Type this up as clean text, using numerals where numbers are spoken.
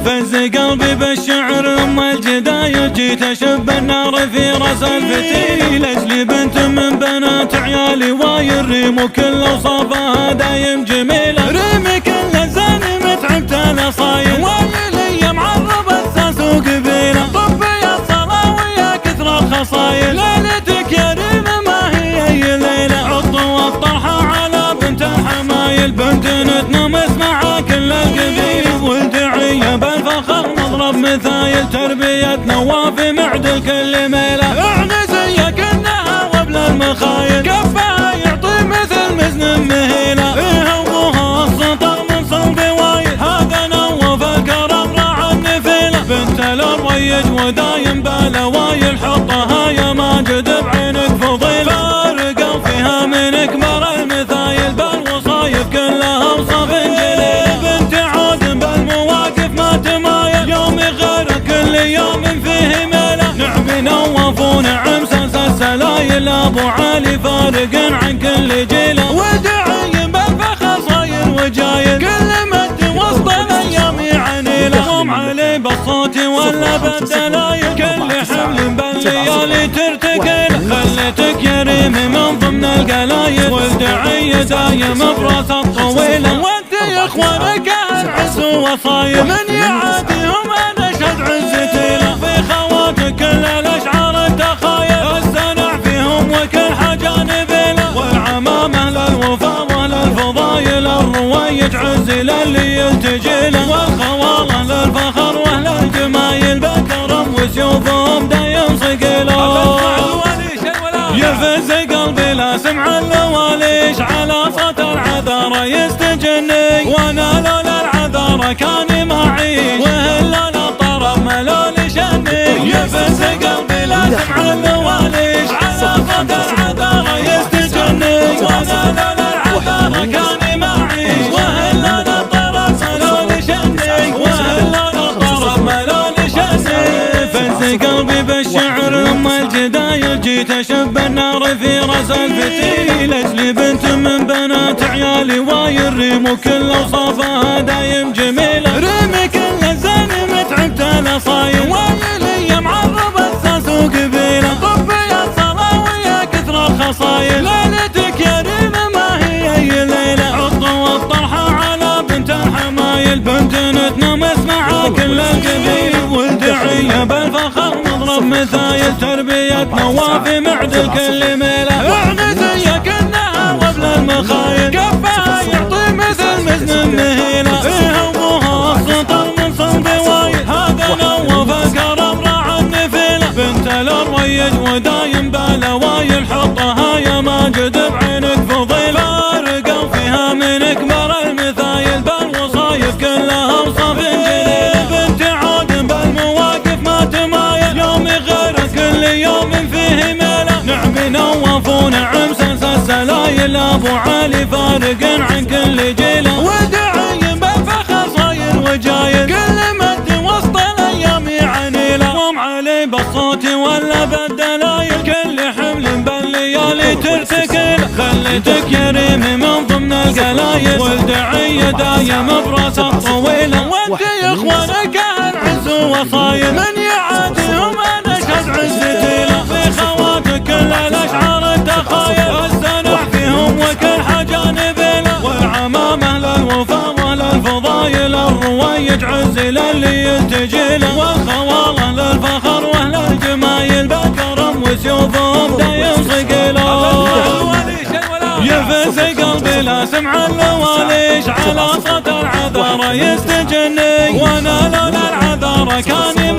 فز قلبي بالشعر لما الجدايل جيت اشب النار في راس الفتيل اجلي بنت من بنات عيالي واير ريم وكل اوصافها دايم جميله ريمي كل زين متعبت الاصايل وايلي معرب اساس وقبيله طبي الصلاه ويا كثر الخصايل ليلتك يا ريم ما هي اي ليله عطوا الطرحه على بنت الحمايل بنت نتنمس مع كل القبيل والدعيه بالفخر نضرب مثايل تربيه نوافي معدل كل ميله اعني زيك انها قبل المخايل كفها يعطي مثل مزن مهيله فيها ابوها السطر من صلب وايل هذا نوف الكرم راعى النفيله بنت الرويج ودايم بالاوايل حطها يا ماجد بعينك فضيله فارقوا فيها من اكبر المثايل بالوصايف كلها اوصاف جليله بنت عود بالمواقف ما تمايل يومي غير كل يوم فيه ميله نعم نوف ونعم سلس السلايل ابو علي فارق عن كل جيله ودعي بالفخر صاير وجايل كل مد وسط الايام عنيله قوم علي بالصوت ولا بالدلايل كل حمل بالليالي ترتقل خليتك يا ريم من ضمن القلايل والدعية دايم براس الطويله وانت يا اخوانك العز وصايل من يعاديهم انا شد عزتي له في خواتك كل الاشعار الدخايل السنع فيهم وكل حاجه نبيله والعمامه للوفا وللفضايل الرويج عز للي يلتجي له والخواله للفخر واهل الجمايل بكرم وسيوفهم دايم صقيله يفز قلبي لا سمع اللواليش على صوت العذارى يستجني وانا لولا العذارى كان معيش وهلا الطرب ملول شني يفز قلبي لا سمع اللواليش على صوت العذارى يستجني وانا لولا العذارى كان معيش وهلا الطرب ملول شني وهلا الطرب ملول شني فز قلبي بالشعر لما الجدايل جيت اشب النار في راس الفتيل اجلي بنت من بنات عيالي واير ريم وكل اوصافها دايم جميله ريمي كل زين متعبت الاصايل وايلي معرب اساس وقبيله طبي الصلاه ويا كثر الخصايل ليلتك يا ريم ما هي اي ليله عطوا الطرحه على بنت الحمايل بنت نتنمس مع كل القبيل والدعيه بالفخر نضرب مثايل تربيه نوافي معدل كل ميله اعني زيك انها قبل المخايل كفها يعطي مثل مزن مهيله فيها ابوها السطر من صلب وايل هذا نوف الكرم راعى النفيله بنت الرويج ودايم بالاوايل حطها يا ماجد بعينك فضيله فارقوا فيها من اكبر المثايل بالوصايف كلها اوصاف جليله بنت عود بالمواقف ما تمايل يومي غير كل يوم فيه ميله نعم نوف ونعم سلس السلايل ابو علي فارق عن كل جيله ودعي بالفخر صاير وجايل كل مد وسط الايام عنيله قوم علي بالصوت ولا بالدلايل كل حمل بالليالي ترتقل خليتك يا ريم من ضمن القلايل والدعيه دايم براس الطويله وانت يا اخوانك العز وصايل من يعاديهم انا شد عزتي له في خواتك كل الاشعار الدخايل السنع فيهم وكل حاجه نبيله والعمامه للوفا وللفضايل الرويج عز للي يلتجي له والخواله للفخر واهل الجمايل بكرم وسيوفهم دايم صقيله يفز قلبي لا سمع اللواليش على صوت العذارى يستجني وانا لولا العذارى كان